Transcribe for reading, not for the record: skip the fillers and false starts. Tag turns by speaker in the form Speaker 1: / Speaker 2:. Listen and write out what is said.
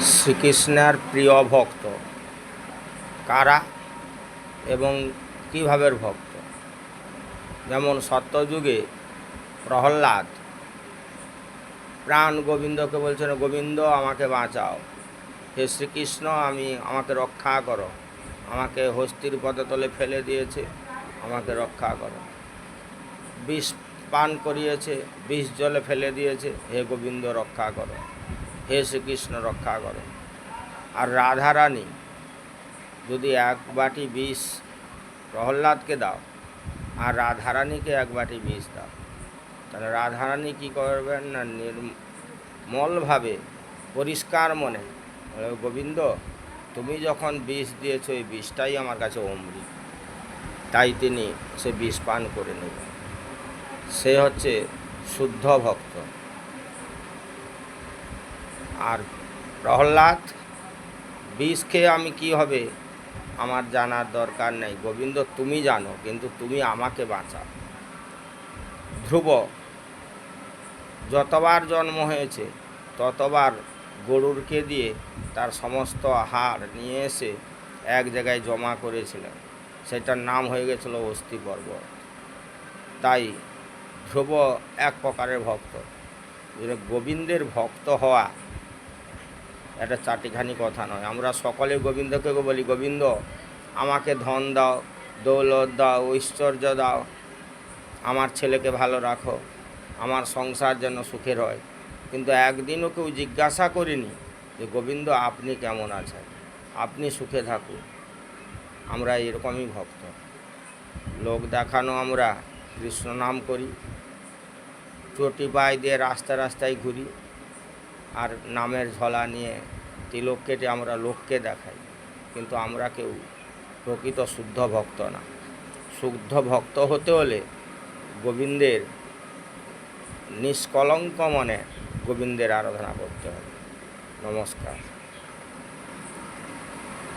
Speaker 1: শ্রীকৃষ্ণের প্রিয় ভক্ত কারা এবং কীভাবে ভক্ত? যেমন সত্যযুগে প্রহ্লাদ প্রাণ গোবিন্দকে বলছেন, গোবিন্দ আমাকে বাঁচাও, হে শ্রীকৃষ্ণ আমাকে রক্ষা করো, আমাকে হস্তির পদতলে ফেলে দিয়েছে, আমাকে রক্ষা করো। বিষ পান করিয়েছে, বিষ জলে ফেলে দিয়েছে, হে গোবিন্দ রক্ষা করো, হে শ্রীকৃষ্ণ রক্ষা করো। আর রাধারানী যদি এক বাটি বিষ প্রহ্লাদকে দাও আর রাধারানীকে এক বাটি বিষ দাও, তাহলে রাধারানী কী করবেন না, নির্মলভাবে পরিষ্কার মনে গোবিন্দ তুমি যখন বিষ দিয়েছো এই বিষটাই আমার কাছে অমৃত, তাই তিনি সে বিষ পান করে নেবেন। সে হচ্ছে শুদ্ধ ভক্ত। আর প্রহ্লাদ বিষ খেয়ে আমি কি হবে আমার জানার দরকার নেই, গোবিন্দ তুমি জানো, কিন্তু তুমি আমাকে বাঁচাও। ধ্রুব যতবার জন্ম হয়েছে ততবার গরুরকে দিয়ে তার সমস্ত হাড় নিয়ে এসে এক জায়গায় জমা করেছিলেন, সেটার নাম হয়ে গেছিল অস্থি পর্বত। তাই ধ্রুব এক প্রকারের ভক্ত। গোবিন্দের ভক্ত হওয়া এটা চাটিখানি কথা নয়। আমরা সকলে গোবিন্দকে বলি, গোবিন্দ আমাকে ধন দাও, দৌলত দাও, ঐশ্বর্য দাও, আমার ছেলেকে ভালো রাখো, আমার সংসার যেন সুখের হয়। কিন্তু একদিনও কেউ জিজ্ঞাসা করিনি যে গোবিন্দ আপনি কেমন আছেন, আপনি সুখে থাকুন। আমরা এরকমই ভক্ত। লোক দেখানো আমরা কৃষ্ণ নাম করি, চটি পায়ে দিয়ে রাস্তায় রাস্তায় ঘুরি, আর নামের ঝলা নিয়ে তিলক কেটে আমরা লোককে দেখাই, কিন্তু আমরা কেউ প্রকৃত শুদ্ধ ভক্ত না। শুদ্ধ ভক্ত হতে হলে গোবিন্দের নিষ্কলঙ্ক মনে গোবিন্দের আরাধনা করতে হবে। নমস্কার।